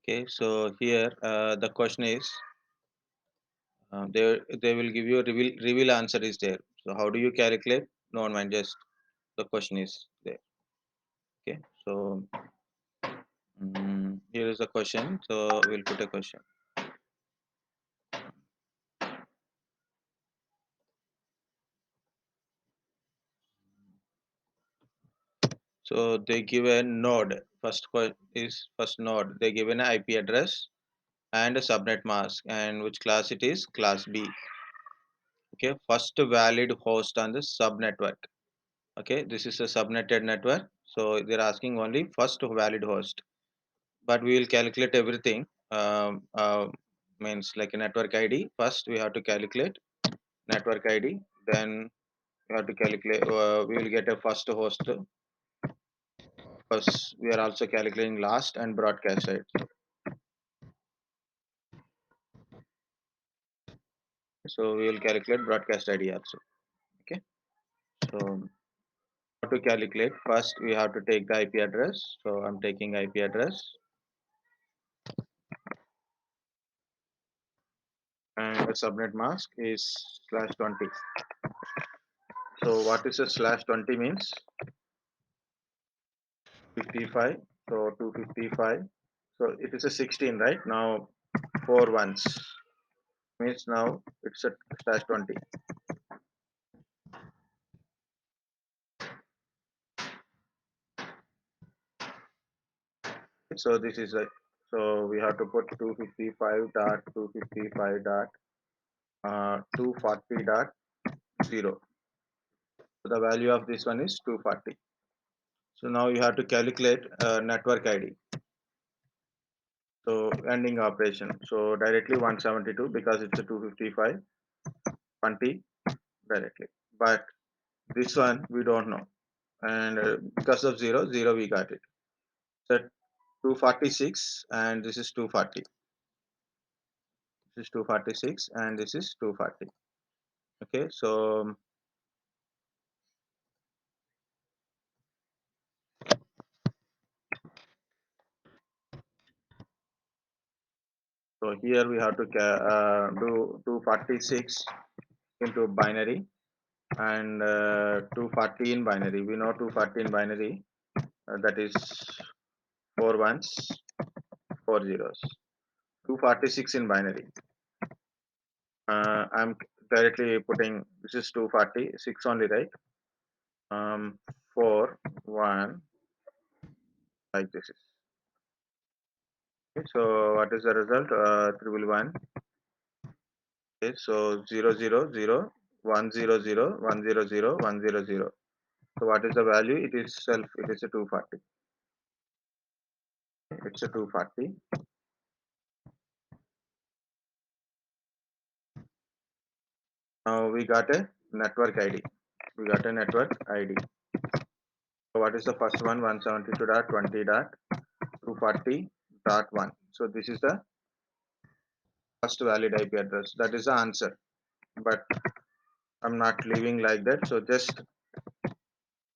Okay, so here the question is they will give you a reveal answer is there. So how do you calculate? No mind, just the question is there. Okay, so here is the question. So we'll put a question. So they give a node. First node. They give an IP address and a subnet mask, and which class it is? Class B. Okay, first valid host on the subnetwork. Okay, this is a subnetted network. So they're asking only first valid host, but we will calculate everything. Means like a network ID. First we have to calculate network ID. Then we have to calculate. We will get a first host. First, we are also calculating last and broadcast side. So we will calculate broadcast ID also. Okay. So how to calculate? First, we have to take the IP address. So I'm taking IP address, and the subnet mask is /20. So what is a /20 means? 55. So 255. So it is a 16, right? Now 4 ones means now it's a /20. So this is like, so we have to put 255.255.240.0. So the value of this one is 240. So now you have to calculate network ID. So ending operation. So directly 172 because it's a 255 20 directly. But this one we don't know, and because of 0 we got it. So 246 and this is 240. This is 246 and this is 240. Okay, so here we have to do 246 into binary and 240 in binary. We know 240 in binary, that is 4 ones, 4 zeros. 246 in binary. I'm directly putting this is 246 only, right? 4 1 like this is. Okay, so what is the result? 111. Okay, so 0000100100100. So what is the value? It is it is a 240. It's a 240. Now we got a network ID. We got a network ID. So what is the first one? 172.20.240.1. So this is the first valid IP address. That is the answer. But I'm not leaving like that. So just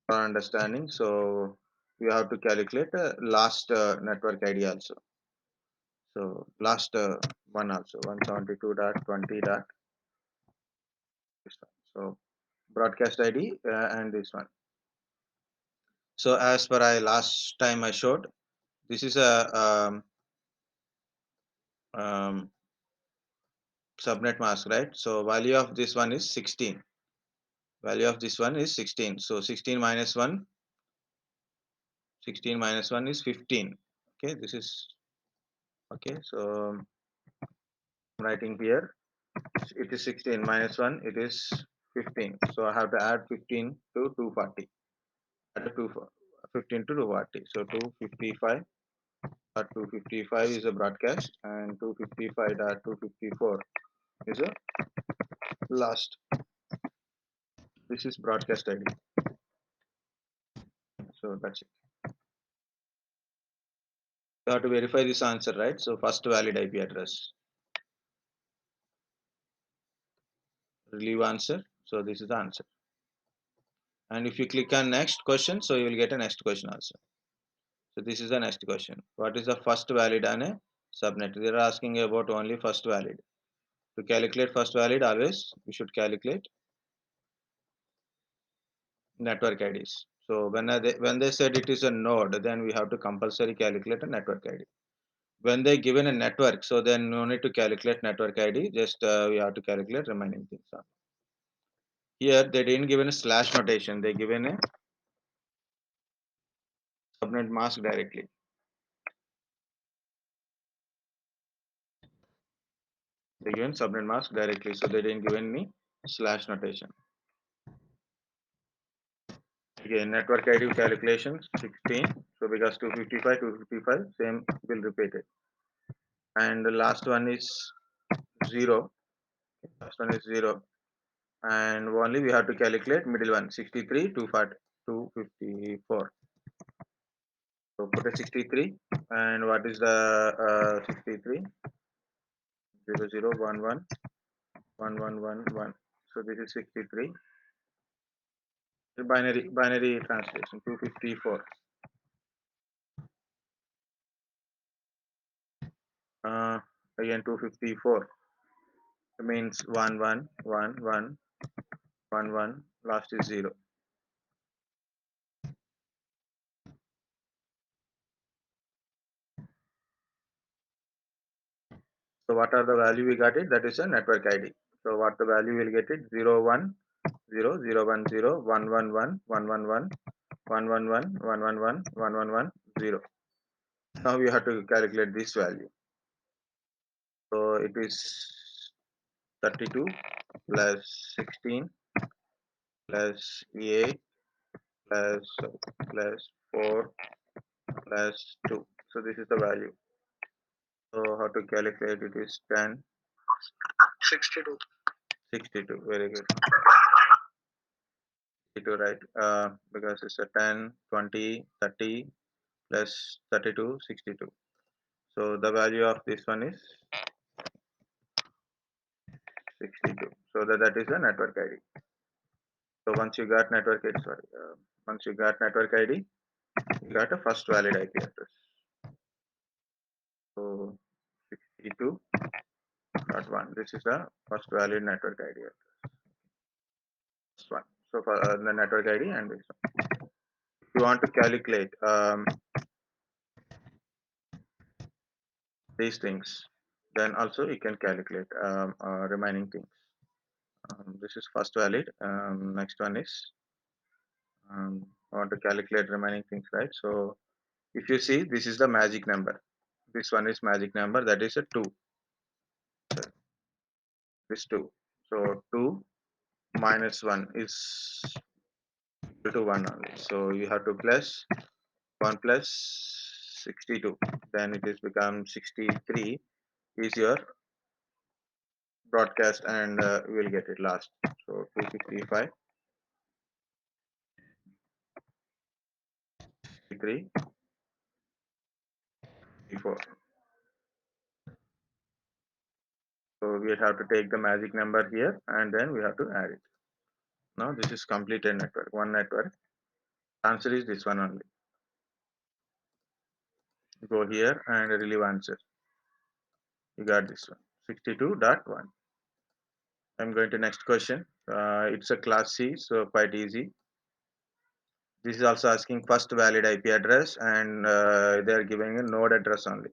for understanding, so you have to calculate last network ID also. So last one also 172.20. So broadcast ID and this one. So as per I last time I showed, this is a subnet mask, right? So value of this one is 16. Value of this one is 16. So 16 minus 1, 16 minus 1 is 15. Okay, this is okay. So I'm writing here, it is 16 minus 1, it is 15. So I have to add 15 to 240. Add 15 to 240. So 255. 255 is a broadcast and 255.254 is a last. This is broadcast ID. So that's it. You have to verify this answer, right? So first valid IP address. Relieve answer. So this is the answer. And if you click on next question, so you will get a next question answer. So this is the next question. What is the first valid on a subnet. They are asking about only first valid. To calculate first valid, always we should calculate network IDs. So when they said it is a node, then we have to compulsory calculate a network ID. When they given a network, so then no need to calculate network ID. Just we have to calculate remaining things. Here they didn't given a slash notation. They given a subnet mask directly. They given subnet mask directly, so they didn't give any slash notation. Again, network ID calculations 16. So because 255, 255, same will repeat it. And the last one is 0. Last one is 0. And only we have to calculate middle one 63, 254. So put a 63. And what is the 63? 0, 0, 1, 1, 1, 1, 1, 1. So this is 63. The binary translation 254. Uh, Again 254 means 1 1 1 1 1 1, last is 0. So what are the value we got it? That is a network ID. So what the value will get it? 0 1 0 0 1 0 1 1 1 1 1 1 1 1 1 1 1 1 1 1 1 0. Now we have to calculate this value. So it is 32 plus 16 plus 8 plus 4 plus 2. So this is the value. So how to calculate it is 10 62. 62. Very good. 62, right? Because it's a 10, 20, 30 plus 32, 62. So the value of this one is 62. So that is the network ID. So once you got network ID, once you got network ID, you got a first valid IP address. So 62.1. This is the first valid network ID address. First one. So for the network ID and this one. If you want to calculate these things, then also you can calculate remaining things. This is first valid. Next one is I want to calculate remaining things, right? So if you see, this is the magic number. This one is magic number. That is a 2. This 2. So 2 minus 1 is equal to 1 only. So you have to plus 1 plus 62. Then it is become 63 is your broadcast, and we will get it last. So 255, 3, 4. So we have to take the magic number here and then we have to add it. Now this is completed network. One network. Answer is this one only. Go here and relieve answer. You got this one. 62.1. I'm going to next question. It's a class C, so quite easy. This is also asking first valid IP address, and they are giving a node address only.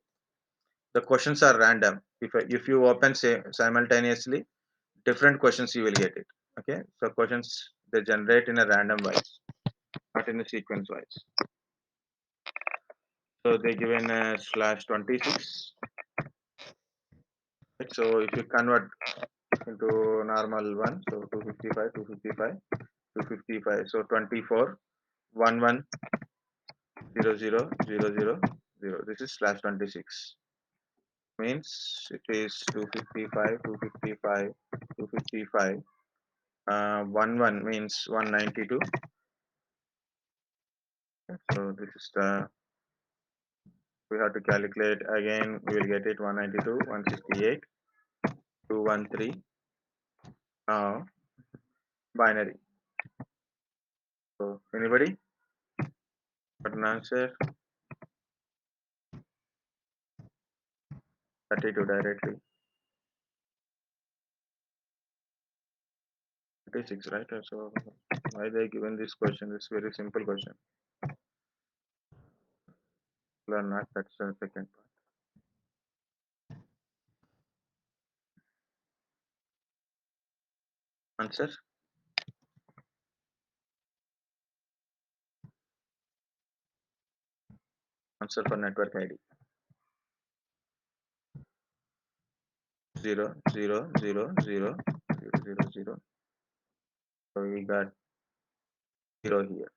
The questions are random. If you open say simultaneously, different questions you will get it. Okay, so questions they generate in a random wise, not in a sequence wise. So they given a slash 26. Right? So if you convert into normal one, so 255, 255, 255. So 24, 11, 0, 0, 0, 0, 0. This is slash 26. Means it is 255, 255, 255. 11 means 192. So this is the we have to calculate again. We will get it 192, 168, 213. Now binary. So anybody got an answer? 32 directly. 36, right? So why they given this question? It's very simple question. Learn that. That's the second part. Answer. Answer for network ID. 0, 0, 0, 0, 0, 0, 0. So we got 0 here.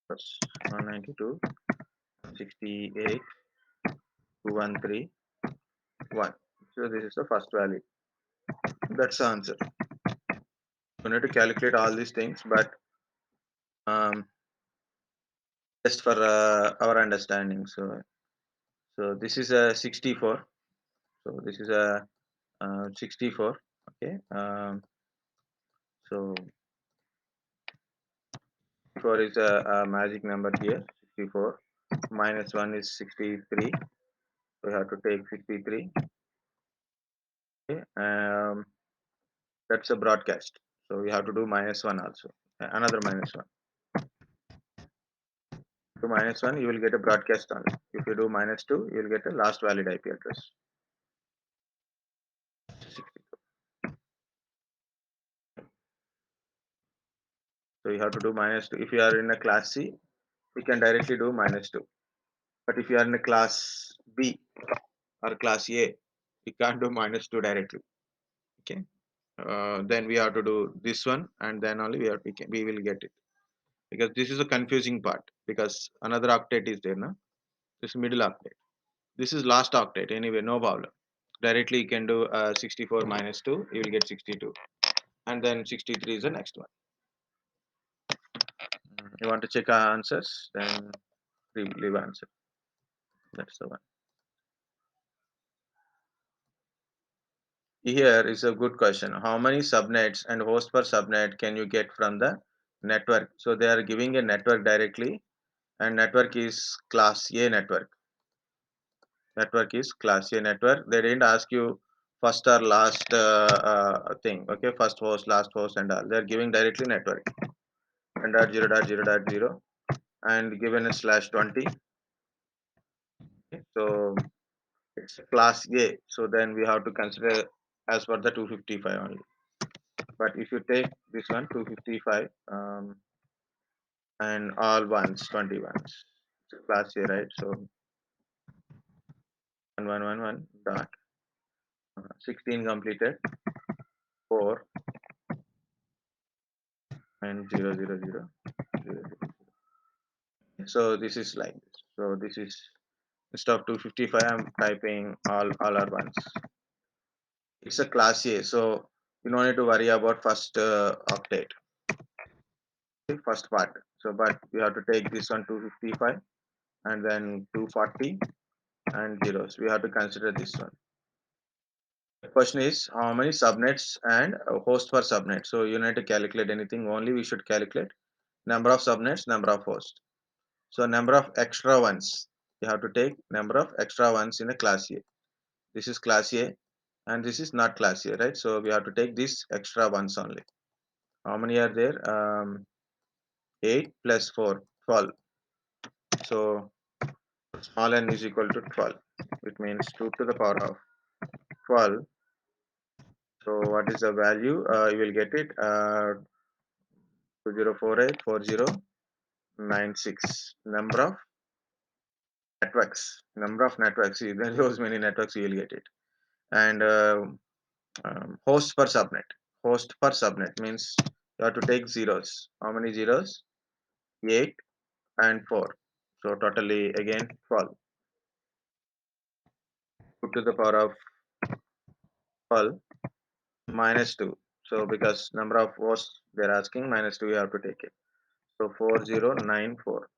That's 192, 68, 213, 1. So this is the first value. That's the answer. You need to calculate all these things, but um, just for our understanding. So this is a 64. So this is a 64. Okay. So 4 is a magic number here. 64 minus 1 is 63. So we have to take 63. Okay. That's a broadcast. So we have to do minus 1 also. Another minus 1. To minus 1, you will get a broadcast only. If you do minus 2, you will get a last valid IP address. So you have to do minus 2. If you are in a class C, we can directly do minus 2. But if you are in a class B or class A, you can't do minus 2 directly. Okay. Then we have to do this one, and then only we will get it, because this is a confusing part, because another octet is there now. This is middle octet. This is last octet anyway, no problem. Directly you can do 64 minus 2, you will get 62, and then 63 is the next one. You want to check our answers, then leave answer. That's the one. Here is a good question. How many subnets and host per subnet can you get from the network? So they are giving a network directly, and network is class A network. Network is class A network. They didn't ask you first or last thing. Okay, first host, last host, and all. They are giving directly network. And dot 0 dot 0 dot 0 and given a slash 20. Okay, so it's class A. So then we have to consider as per the 255 only. But if you take this one 255 and all ones 20 ones, it's class A, right? So 1111 dot 16 completed 4 and 000. So this is like this. So this is, instead of 255, I'm typing all are ones. It's a class A, so you don't need to worry about first octet, first part. So but you have to take this one 255 and then 240 and zeros. We have to consider this one. The question is how many subnets and host per subnet. So you need to calculate anything, only we should calculate number of subnets, number of hosts. So number of extra ones, you have to take number of extra ones in a class A. This is class A and this is not class A, right? So we have to take these extra ones only. How many are there? 8 plus 4, 12. So small n is equal to 12. It means 2 to the power of 12. So what is the value? You will get it 20484096. Number of networks. See, there are many networks, you will get it. And host per subnet. Host per subnet means you have to take zeros. How many zeros? 8 and 4. So totally again 12. 2 to the power of 12 minus 2. So because number of hosts they're asking, minus 2 you have to take it. So 4094.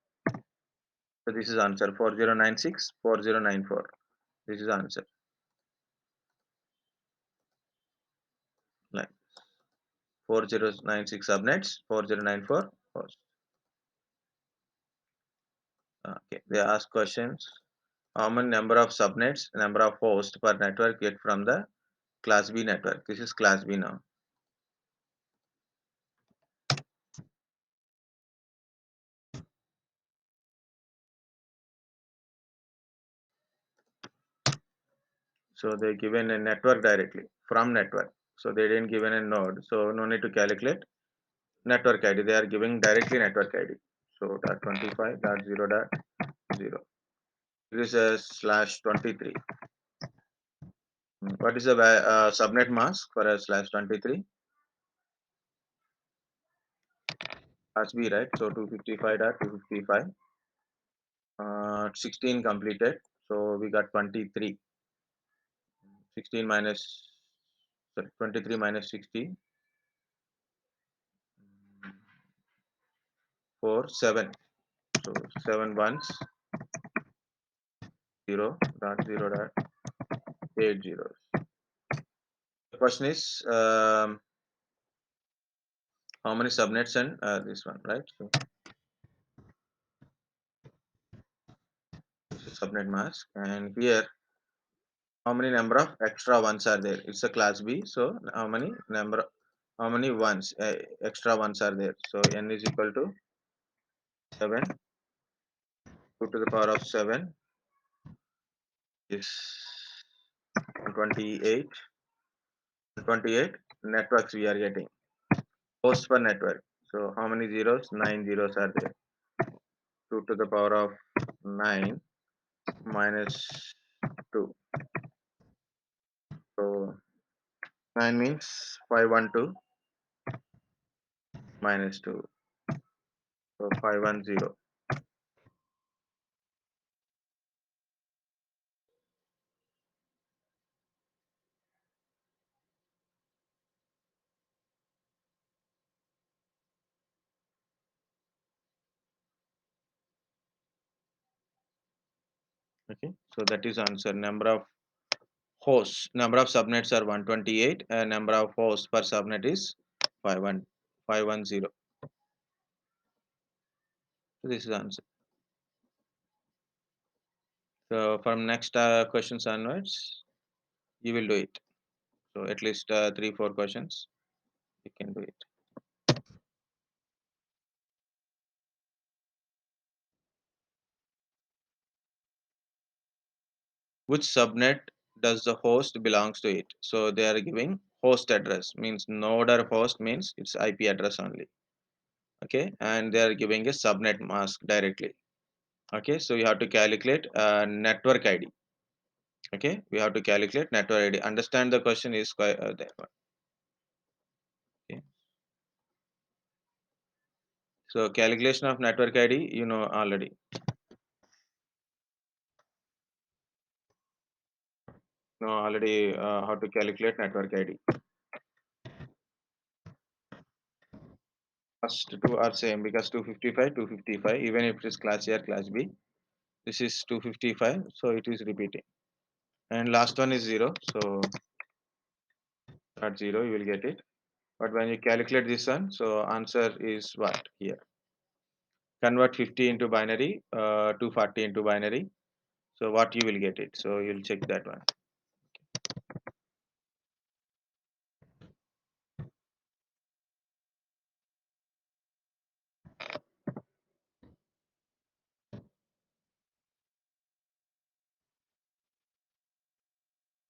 So this is answer 4096 4094. This is answer. Like 4096 subnets, 4094 hosts. Okay, they ask questions. How many number of subnets, number of hosts per network get from the class B network? This is class B now. So they given a network directly from network. So they didn't given a node. So no need to calculate network ID. They are giving directly network ID. So dot 25 dot 0 dot 0. This is a slash 23. What is the subnet mask for a slash 23? Class B, right? So 255.255. 16 completed. So we got 23. 16 minus, sorry, 23 minus 60. 4, 7. So 7 ones, 0 dot 0 dot 8 zeros. The question is how many subnets and this one, right? So this is subnet mask, and here how many number of extra ones are there? It's a class B, so how many ones extra ones are there? So n is equal to 7, 2 to the power of 7 is 28. 28 networks we are getting. Host per network. So how many zeros? 9 zeros are there. 2 to the power of 9 minus 2. So 9 means 512 minus 2. So 510. Okay. So that is answer. Number of hosts, number of subnets are 128 and number of hosts per subnet is 510. So this is answer. So from next questions onwards, you will do it. So at least 3 4 questions you can do it. Which subnet does the host belongs to it? So they are giving host address, means node or host means it's IP address only. Okay, and they are giving a subnet mask directly. Okay, so you have to calculate network ID. Okay, we have to calculate network ID. Understand the question is quite that one. Okay, so calculation of network ID you know already. Know already how to calculate network ID. First two are same because 255 255 even if it is class A or class B. This is 255, so it is repeating. And last one is 0, so at 0 you will get it. But when you calculate this one, so answer is what here? Convert 50 into binary, 240 into binary. So what you will get it? So you'll check that one.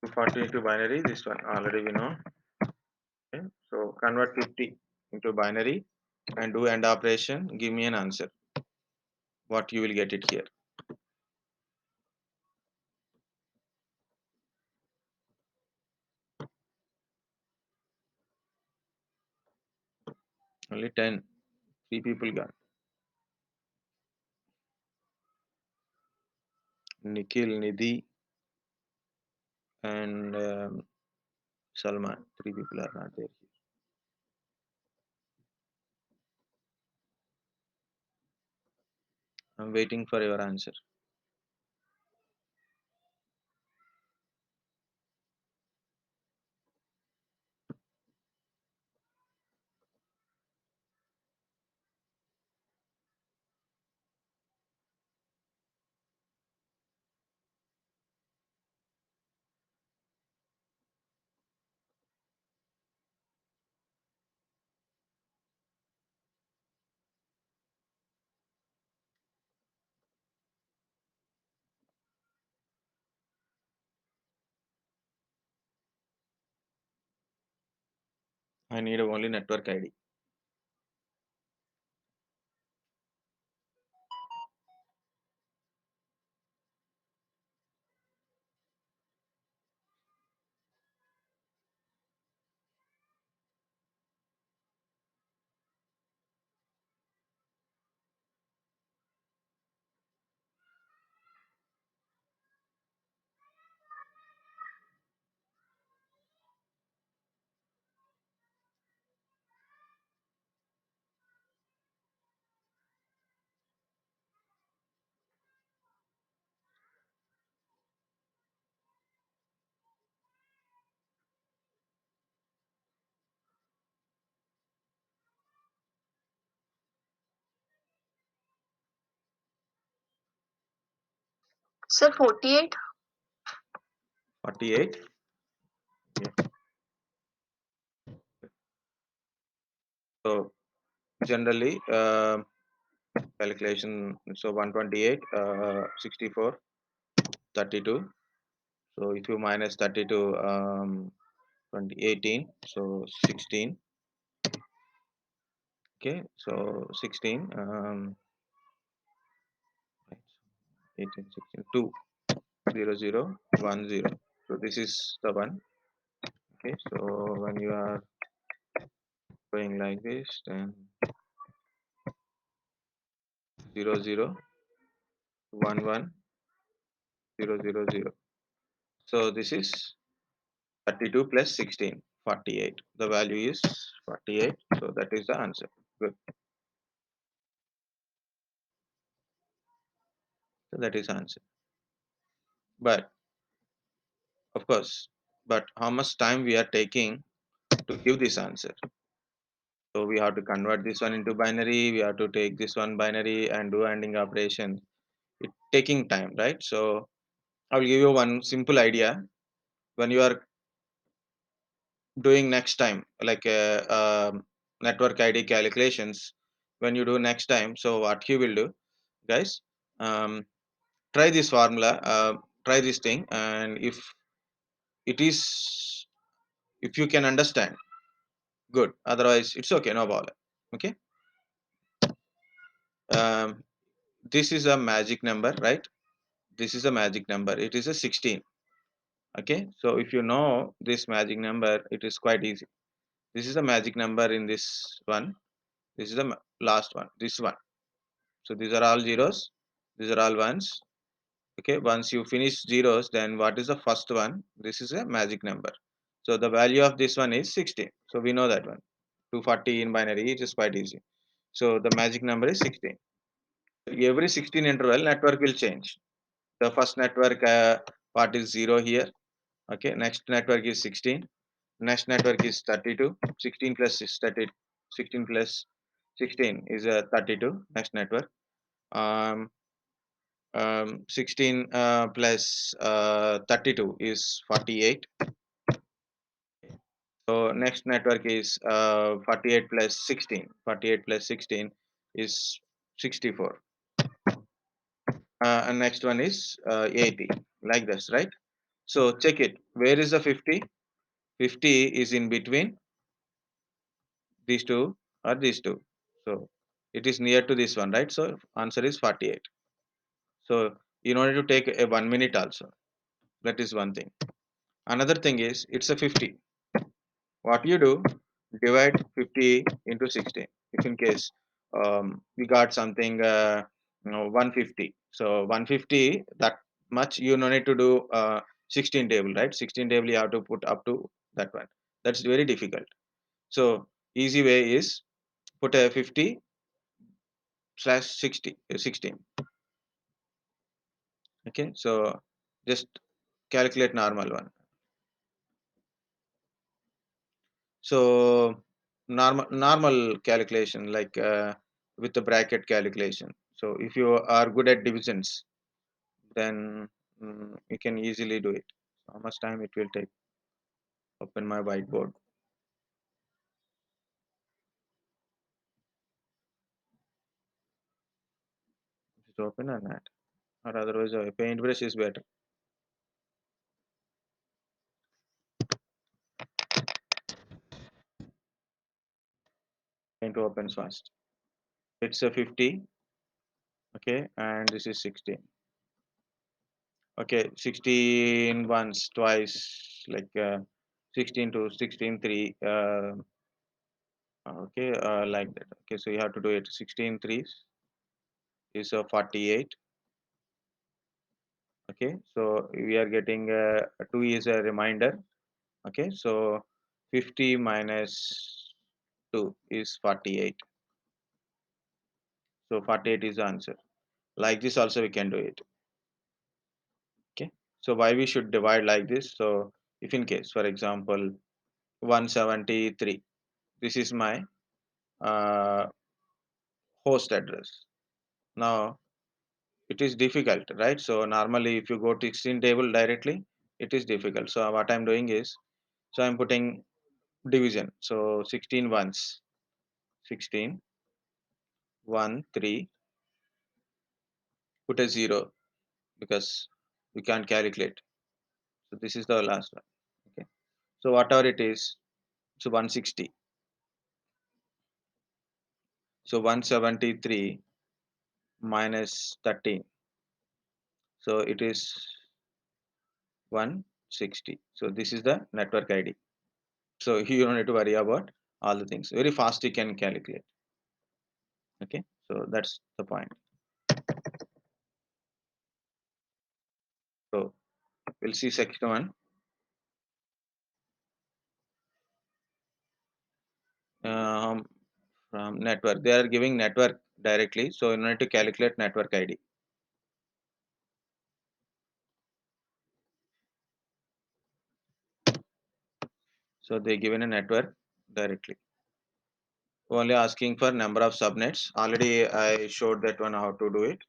240 into binary, this one already we know. Okay. So convert 50 into binary and do AND operation. Give me an answer. What you will get it here? Only 10. 3 people got. Nikhil, Nidhi, and Salman. 3 people are not there. I'm waiting for your answer. I need only network ID. Sir, 48. 48. Yeah. So generally, calculation, so 128, 64, 32. So if you minus 32, 18, so 16. Okay, so 16, 18, 16, 2, 0, 0, 1, 0. So this is the one. Okay, so when you are going like this, then 0, 0, 1, 1, 0, 0, 0. So this is 32 plus 16, 48. The value is 48. So that is the answer. Good. So that is answer. But of course, but how much time we are taking to give this answer? So we have to convert this one into binary. We have to take this one binary and do ANDing operation. It taking time, right? So I will give you one simple idea. When you are doing next time, like network ID calculations, when you do next time, so what you will do, guys, um, try this formula, try this thing, and it is, if you can understand, good. Otherwise, it's okay, no problem. Okay. Um, this is a magic number, right? This is a magic number. It is a 16. Okay. So if you know this magic number, it is quite easy. This is a magic number in this one. This is the last one. This one. So these are all zeros. These are all ones. Okay. Once you finish zeros, then what is the first one? This is a magic number. So the value of this one is 16. So we know that one. 240 in binary. It is quite easy. So the magic number is 16. Every 16 interval, network will change. The first network part is 0 here. Okay, next network is 16. Next network is 32. 16 plus 30, 16 plus 16 is 32. Next network. Um, 16 plus 32 is 48. So next network is 48 plus 16. 48 plus 16 is 64. And next one is 80, like this, right? So check it. Where is the 50? 50 is in between these two or these two. So it is near to this one, right? So answer is 48. So you don't need to take a 1 minute also. That is one thing. Another thing is it's a 50. What you do, divide 50 into 16. If in case we got something 150. So 150, that much you no need to do 16 table, right? 16 table you have to put up to that one. That's very difficult. So easy way is put a 50 slash 60, 16. Okay, so just calculate normal one. So normal calculation, like with the bracket calculation. So if you are good at divisions, then you can easily do it. How much time it will take? Open my whiteboard. Just open or not, or otherwise a paintbrush is better. to open fast. It's a 50. Okay, and this is 16. Okay, 16 once, twice, like 16 to 16 3. Okay, like that. Okay, so you have to do it. 16 threes is 48. Okay, so we are getting 2 is a reminder. Okay, so 50 minus 2 is 48. So 48 is the answer. Like this also we can do it. Okay, so why we should divide like this? So if in case, for example, 173, this is my uh, host address. Now it is difficult, right? So normally if you go to 16 table directly, it is difficult. So what I'm doing is, so I'm putting division. So 16 ones, 16, 1, 3, put a 0 because we can't calculate. So this is the last one. Okay. So whatever it is, so 160. So 173 minus 13. So it is 160. So this is the network ID. So you don't need to worry about all the things. Very fast you can calculate. Okay. So that's the point. So we'll see section one. Um, from network. They are giving network directly. So you need to calculate network ID. So they given a network directly. Only asking for number of subnets. Already I showed that one how to do it.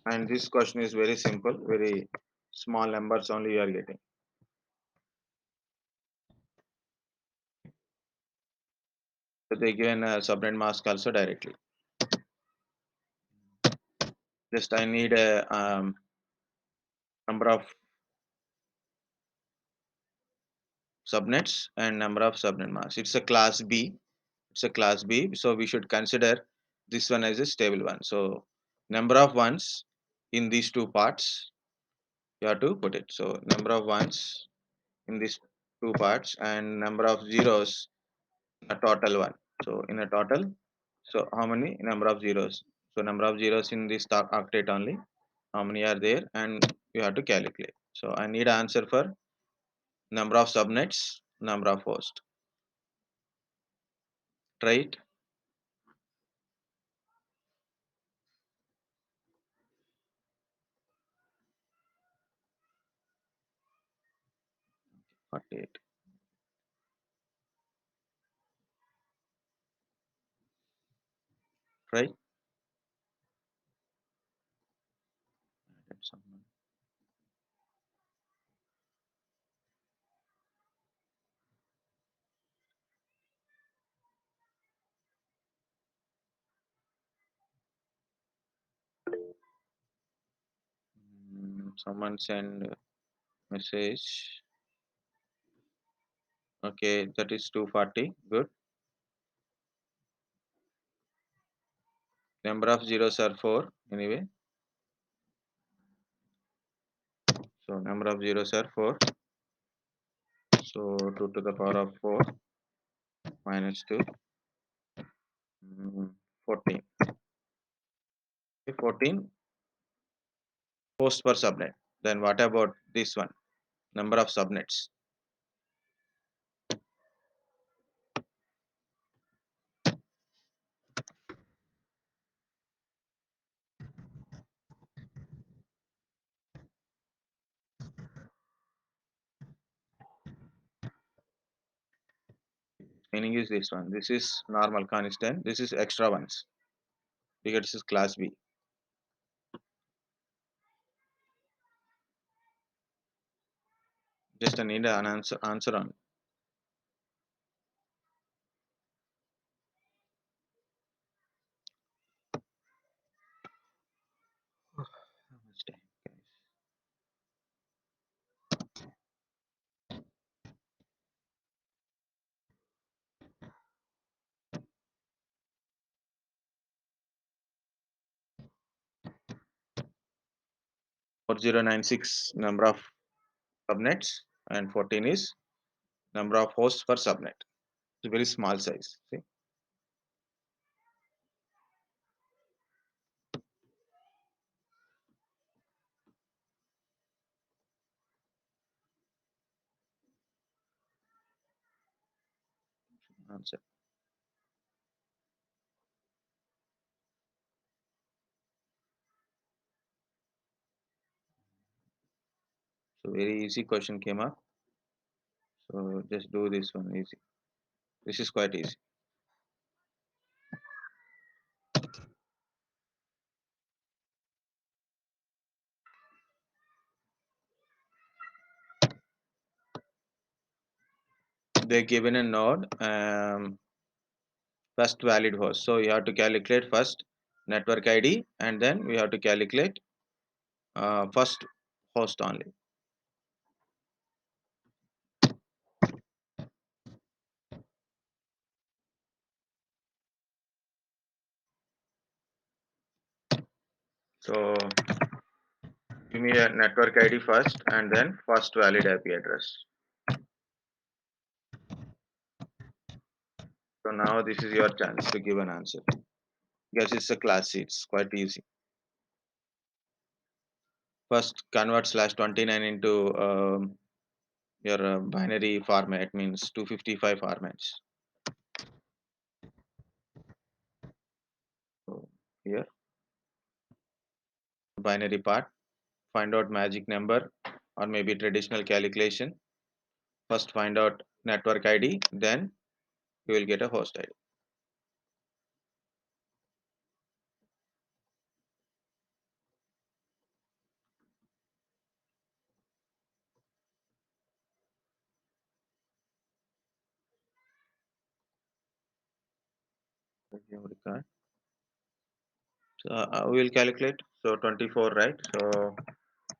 And this question is very simple, very small numbers only you are getting. So they given a subnet mask also directly. Just I need a number of subnets and number of subnet masks. It's a class B. It's a class B. So we should consider this one as a stable one. So number of ones in these two parts you have to put it. So number of ones in these two parts and number of zeros, a total one. So in a total, so how many number of zeros? So number of zeros in this octet only, how many are there, and you have to calculate. So I need an answer for number of subnets, number of hosts. Try it. Forty eight. Try. Someone send message. Okay, that is 240. Good. Number of zeros are 4 anyway. So number of zeros are 4. So 2 to the power of 4 minus 2, 14. Okay, 14 hosts per subnet. Then what about this one? Number of subnets. Meaning is this one. This is normal constant. This is extra ones because this is class B. Just I need an answer on. 4096 number of subnets, and 14 is number of hosts per subnet. It's a very small size. See, answer. So very easy question came up. So just do this one easy. This is quite easy. They're given a node, first valid host. So you have to calculate first network ID, and then we have to calculate first host only. So give me a network ID first, and then first valid IP address. So now this is your chance to give an answer. Yes, it's a class C. It's quite easy. First convert /29 into your binary format, means 255 formats. So here binary part, find out magic number or maybe traditional calculation. First find out network ID, then you will get a host ID. So we will calculate. So 24, right? So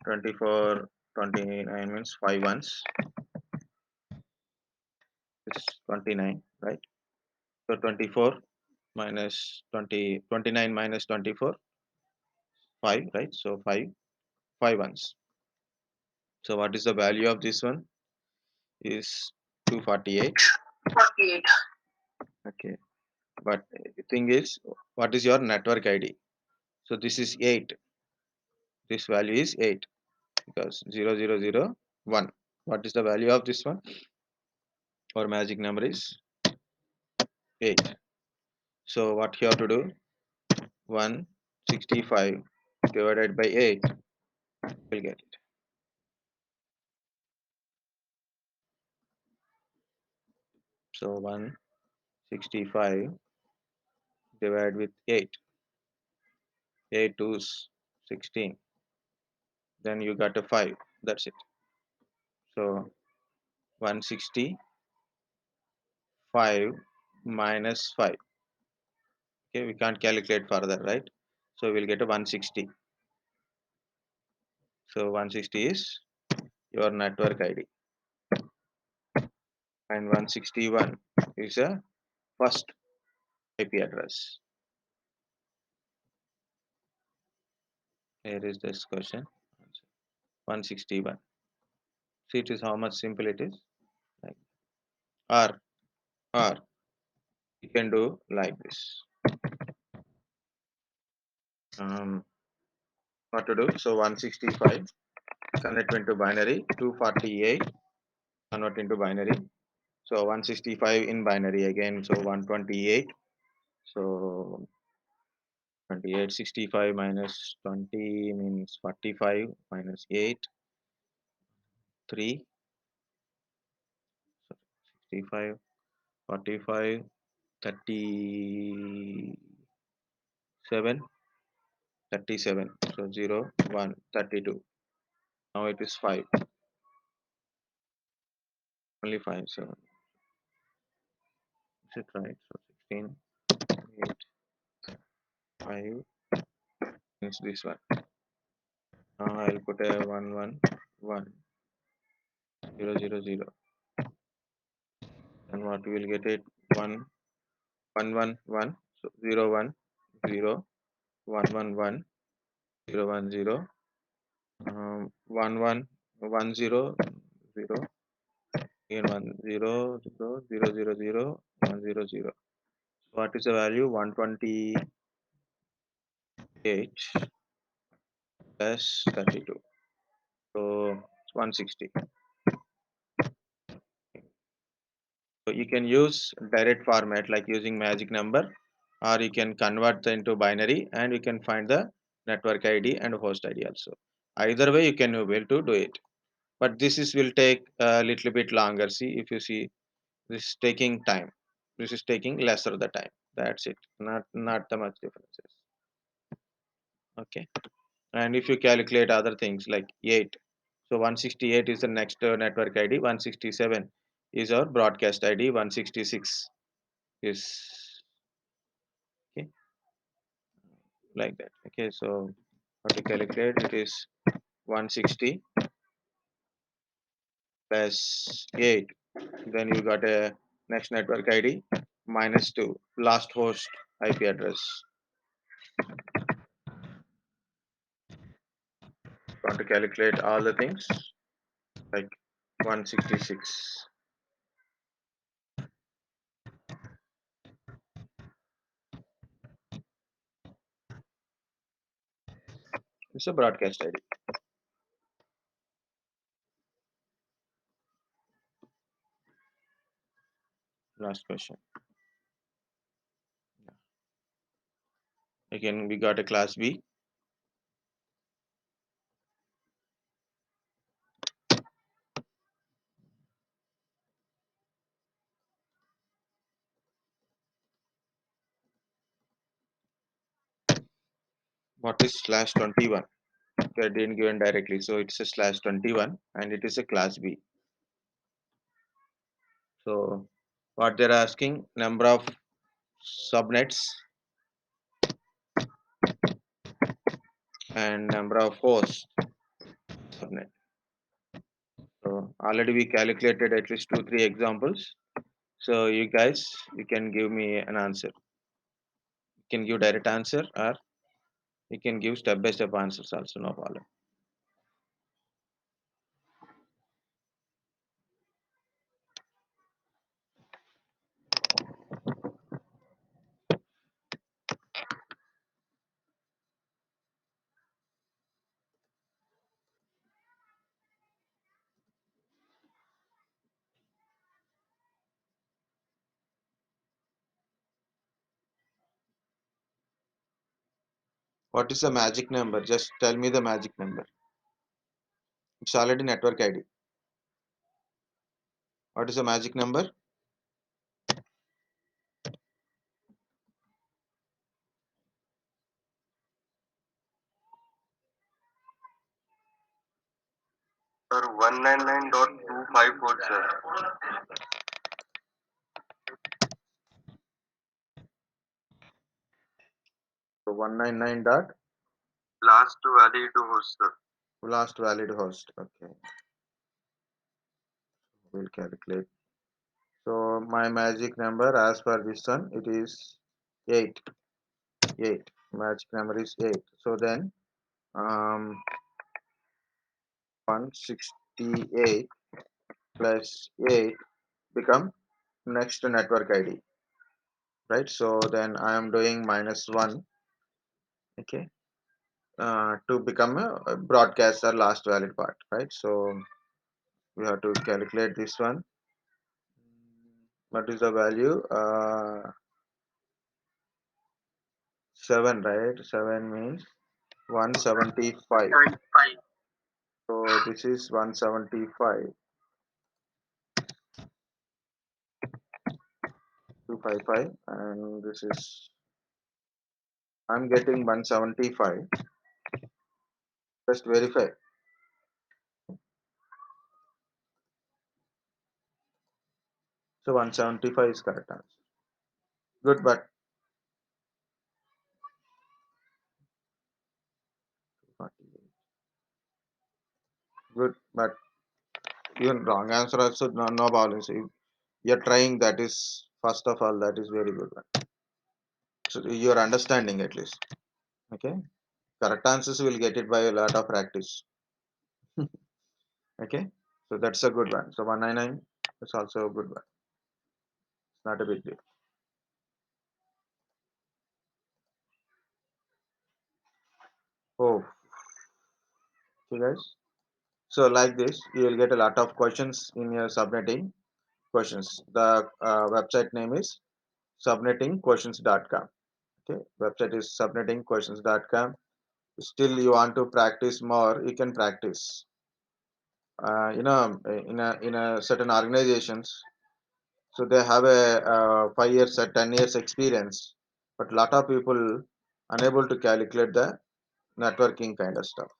24, 29 means 5 ones. It's 29, right? So 24 minus 20, 29 minus 24, 5, right? So 5 ones. So what is the value of this one? Is 248. 48. Okay. But the thing is, what is your network ID? So this is 8. This value is 8 because 0001. What is the value of this one? Our magic number is 8. So what you have to do? 165 divided by 8 will get it. So 165 divided with 8. 8 to 16. Then you got a 5. That's it. So 165 minus 5. Okay, we can't calculate further, right? So we'll get a 160. So 160 is your network ID, and 161 is a first IP address. Here is this question. 161. See, it is how much simple it is. Like, or you can do like this. What to do? So 165 convert into binary, 248 convert into binary. So 165 in binary again. So 128. So 28, 65 minus 20 means 45 minus 8, 3, 65, 45, 37, 37. So 0, 1, 32. Now it is 5. Only 5. So is it right? So 16, 8, 5 means this one. Now I'll put a 1, 1, 1, 0, 0, 0. And what we will get it? 1, 1, 1, 1. So 0, 1, 0, 1, 1, 1, 0, 1, 0, 1 1 1 0 0 again 1 0 0 0 0 0 1 0 0. What is the value? 128 plus 32. So 160. So you can use direct format like using magic number, or you can convert the into binary and you can find the network ID and host ID also. Either way you can be able to do it. But this is will take a little bit longer. See, if you see, this is taking time. This is taking lesser the time. That's it. Not the much differences. Okay. And if you calculate other things like 8, so 168 is the next network ID, 167 is our broadcast ID, 166 is okay, like that. Okay, so how to calculate it is 160 plus 8, then you got a next network ID minus 2 last host IP address. Want to calculate all the things like 166. It's a broadcast ID. Last question. Again, we got a class B. What is slash 21? They didn't given directly, so it's a slash 21 and it is a class B. So what they're asking, number of subnets and number of hosts subnet. So already we calculated at least 2 3 examples. So you guys, you can give me an answer. You can give direct answer or you can give step by step answers also, no problem. What is the magic number? Just tell me the magic number. It's already network ID. What is the magic number? Sir, 199.25 sir. So 199 dot Last valid host, sir. last valid host. Okay, we'll calculate. So my magic number as per this one, it is 8. 8. Magic number is 8. So then 168 plus 8 become next network ID, right? So then I am doing minus 1, okay, to become a broadcaster last valid part, right? So we have to calculate this one. What is the value? 7, right? 7 means 175. 75. So this is 175, 255, and this is I'm getting 175. Just verify. So 175 is correct answer. Good, but good, but even wrong answer also no problem. So you're trying. That is first of all that is very good one. So you're understanding at least. Okay, correct answers will get it by a lot of practice. Okay, so that's a good one. So 199 is also a good one. It's not a big deal. Oh, okay, guys. So like this, you will get a lot of questions in your subnetting questions. The website name is subnettingquestions.com. Okay, website is subnettingquestions.com. Still, you want to practice more, you can practice. In a certain organizations, so they have a 5 years or 10 years experience, but lot of people unable to calculate the networking kind of stuff.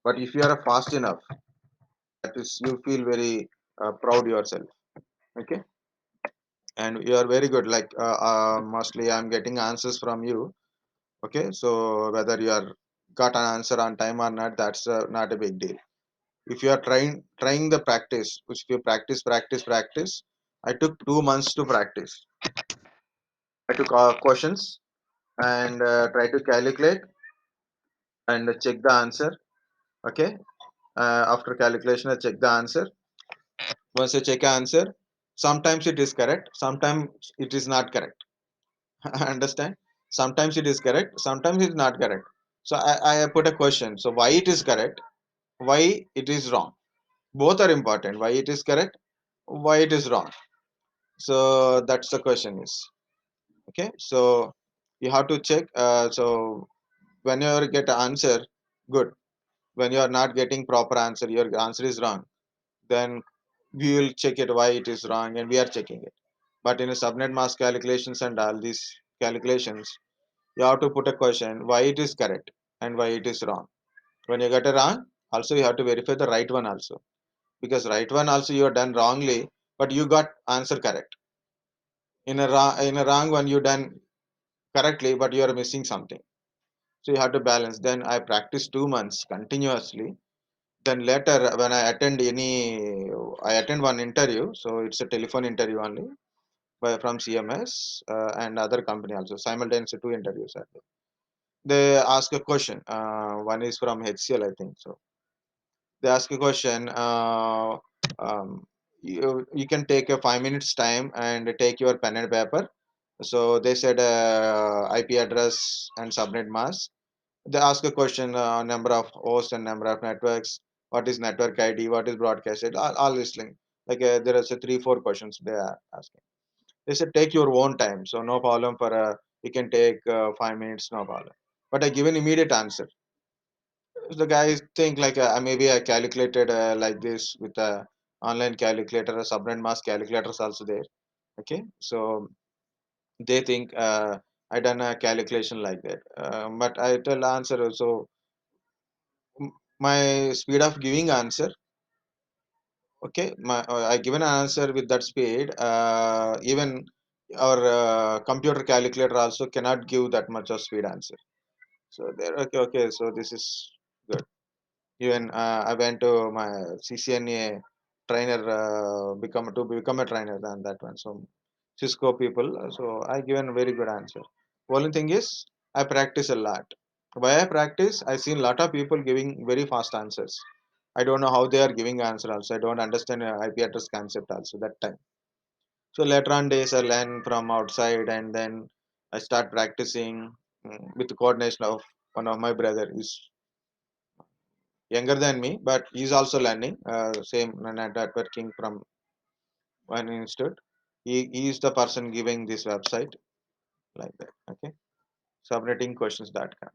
But if you are fast enough, that is you feel very proud yourself. Okay, and you are very good. Like mostly, I'm getting answers from you. Okay, so whether you are got an answer on time or not, that's not a big deal. If you are trying the practice, which if you practice, I took 2 months to practice. I took questions and try to calculate and check the answer. Okay, after calculation, I check the answer. Once I check answer, sometimes it is correct, sometimes it is not correct. Understand? Sometimes it is correct, sometimes it is not correct. So I put a question. So why it is correct? Why it is wrong? Both are important. Why it is correct? Why it is wrong? So that's the question is. Okay, so you have to check. So whenever you get an answer, good. When you are not getting proper answer, your answer is wrong, then we will check it why it is wrong, and we are checking it. But in a subnet mask calculations and all these calculations, you have to put a question why it is correct and why it is wrong. When you get it wrong, also you have to verify the right one also, because right one also you are done wrongly, but you got answer correct. In a wrong one you done correctly, but you are missing something. So you have to balance. Then I practiced 2 months continuously. Then later when I attend one interview, so it's a telephone interview only from CMS and other company also. Simultaneously two interviews are there. They ask a question. One is from HCL, I think. So they ask a question. You can take a 5 minutes time and take your pen and paper. So they said IP address and subnet mask. They ask a question, number of hosts and number of networks, what is network ID, what is broadcast ID, all this thing. Like there is a 3 4 questions they are asking. They said take your own time, so no problem for you can take 5 minutes, no problem. But I give an immediate answer. The guys think like maybe I calculated like this with a online calculator, a subnet mask calculators also there. Okay, so they think I done a calculation like that, but I tell answer. So my speed of giving answer, okay, I given an answer with that speed, even our computer calculator also cannot give that much of speed answer. So there, okay, so this is good. Even I went to my CCNA trainer, become a trainer than that one. So Cisco people, so I given a very good answer. Only thing is I practice a lot. Why I practice? I seen a lot of people giving very fast answers. I don't know how they are giving answer also. I don't understand IP address concept also that time. So later on days I learn from outside, and then I start practicing with the coordination of one of my brother is younger than me, but he's also learning same networking from one institute. He is the person giving this website like that. Okay, subnettingquestions.com.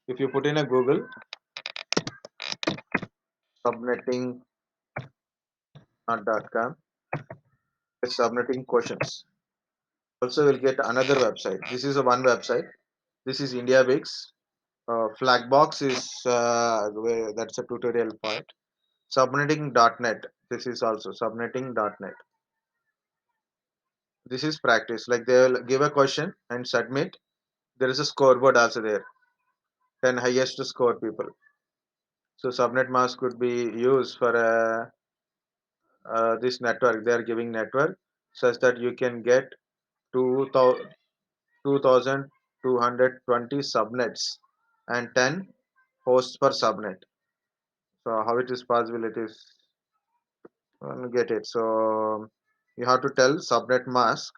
If you put in a Google subnetting not .com, subnetting questions. Also, we'll get another website. This is a one website. This is India Wix. Flagbox is that's a tutorial part. Subnetting.net. This is also subnetting.net. This is practice. Like they will give a question and submit. There is a scoreboard also there. 10 highest score people. So subnet mask could be used for this network. They are giving network such that you can get 2,220 subnets and 10 hosts per subnet. So how it is possible? It is, let me get it. So you have to tell subnet mask.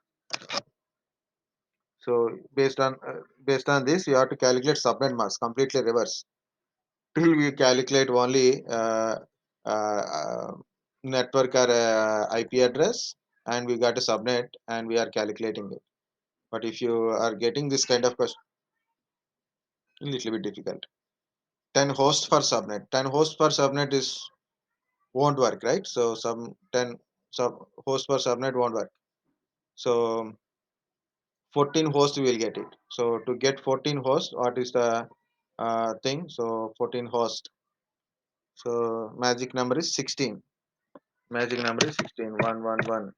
So based on this, you have to calculate subnet mask completely reverse till we calculate only network or IP address, and we got a subnet and we are calculating it. But if you are getting this kind of question, a little bit difficult. 10 hosts for subnet. 10 hosts per subnet is won't work, right? So some 10 sub hosts per subnet won't work. So 14 hosts we will get it. So to get 14 hosts, what is the thing? So 14 host. So magic number is 16. Magic number is 16. 111.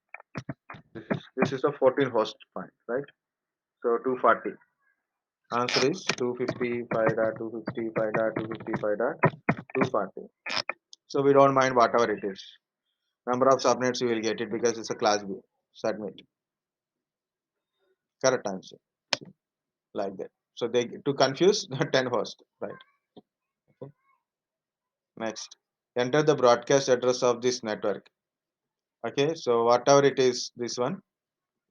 This is a 14 host point, right? So 240. Answer is 255.255.255.240. So we don't mind whatever it is. Number of subnets you will get it because it's a class B. Submit. Correct answer. Like that. So they to confuse the 10 host, right? Okay. Next. Enter the broadcast address of this network. Okay, so whatever it is, this one,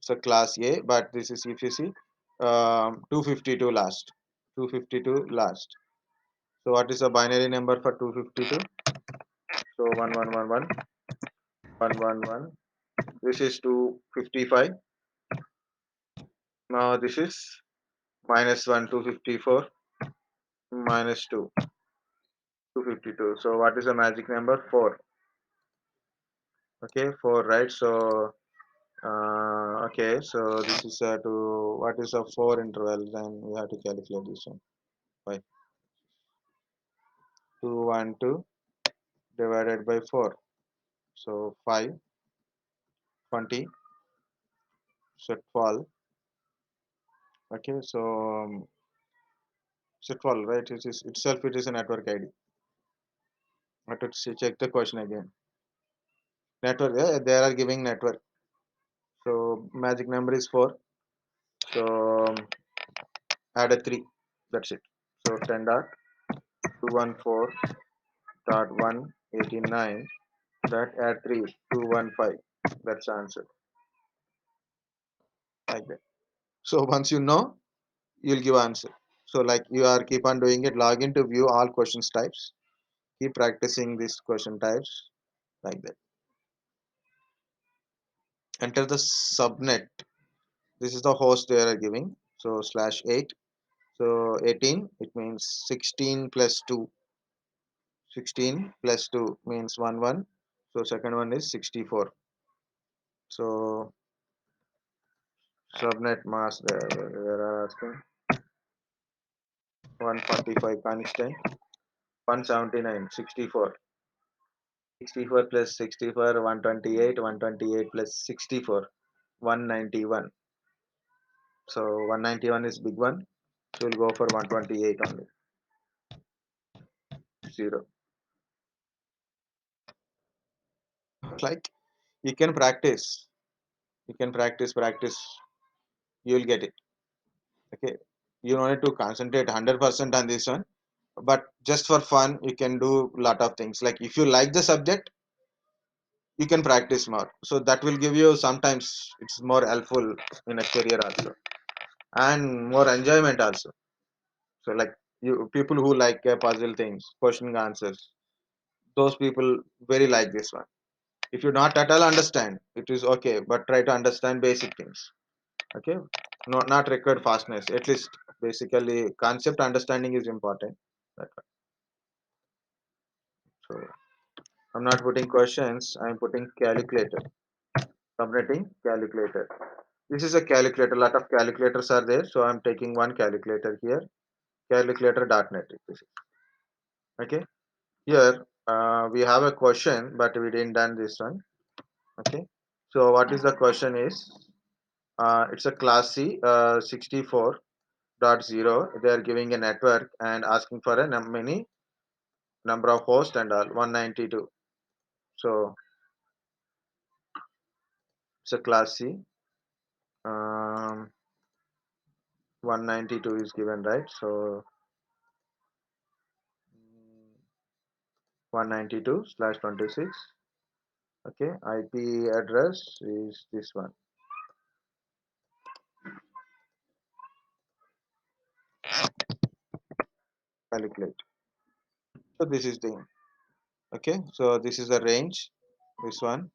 it's a class A, but this is if you see 252 last. 252 last. So what is the binary number for 252? So 1111 111. This is 255. Now this is minus 1 254 minus 2 252. So what is the magic number? 4. Okay, 4, right? So okay, so this is to what is a 4 interval? Then we have to calculate this one by 212 divided by 4. So 5 20 set 12. Okay, so set 12, right? It is itself it is a network ID. I have to check the question again. Network, yeah, they are giving network. So magic number is 4. So add a 3. That's it. So 10 dot 214 dot 189 that add 3 215. That's the answer. Like that. So once you know, you'll give answer. So like you are keep on doing it. Log in to view all questions types. Keep practicing these question types like that. Enter the subnet. This is the host they are giving. So /8. So 18, it means 16 plus 2. 16 plus 2 means 1 1. So second one is 64. So subnet mask they are asking 145 constant 179 64. 64 plus 64 128 128 plus 64 191. So 191 is big one. So we'll go for 128 only. 0. Like you can practice. You can practice. You will get it. Okay. You don't need to concentrate 100% on this one. But just for fun, you can do lot of things. Like if you like the subject, you can practice more. So that will give you sometimes it's more helpful in a career also and more enjoyment also. So like you people who like puzzle things, question answers, those people very like this one. If you not at all understand, it is okay, but try to understand basic things. Okay, not required fastness. At least basically concept understanding is important. That one. So I'm not putting questions. I'm putting calculator. Subnetting calculator. This is a calculator. A lot of calculators are there. So I'm taking one calculator here. Calculator.net. This is okay. Here we have a question, but we didn't done this one. Okay. So what is the question is? It's a class C 64.0. They are giving a network and asking for a many number of hosts and all 192. So it's a class C. 192 is given, right? So 192/26. Okay, IP address is this one. Calculate. So this is the, okay. So this is the range. This one,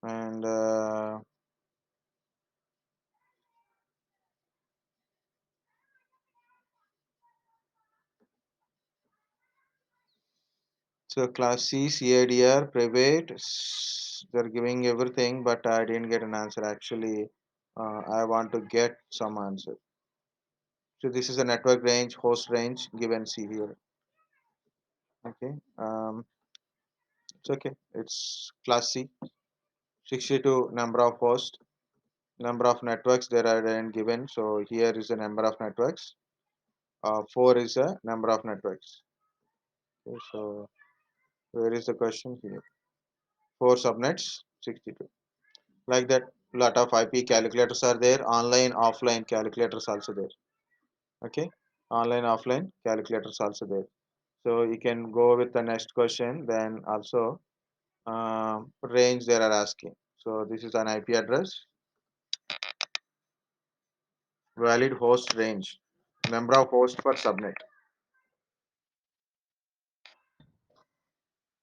and so class C, CADR, private. They're giving everything, but I didn't get an answer. Actually, I want to get some answer. So this is a network range, host range, given C here. Okay. It's okay. It's class C. 62 number of hosts, number of networks there are then given. So here is the number of networks. 4 is the number of networks. Okay, so where is the question here? 4 subnets, 62. Like that, lot of IP calculators are there. Online, offline calculators also there. Okay, online, offline calculators also there. So you can go with the next question. Then also range they are asking. So this is an IP address, valid host range, number of hosts per subnet.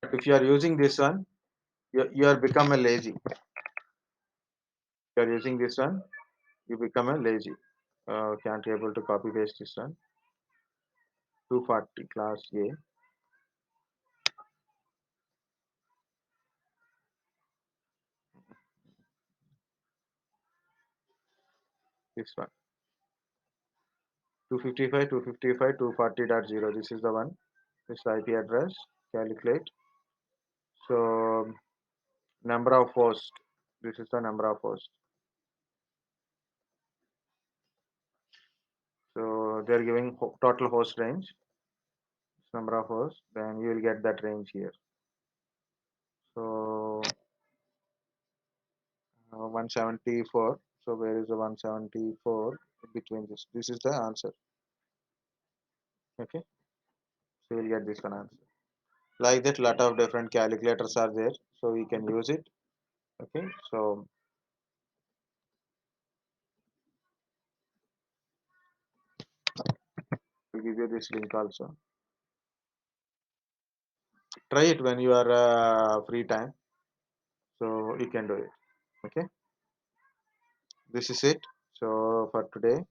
But if you are using this one, you are become a lazy. If you are using this one, you become a lazy. Can't able to copy paste this one. 240 class A. This one. 255, 255, 240.0. This is the one. This IP address. Calculate. So number of hosts. This is the number of hosts. So they are giving total host range. Number of hosts. Then you will get that range here. So 174. So where is the 174 between this? This is the answer. Okay. So you will get this one answer. Like that, lot of different calculators are there. So we can use it. Okay. So we'll give you this link also. Try it when you are free time. So you can do it. Okay. This is it. So for today.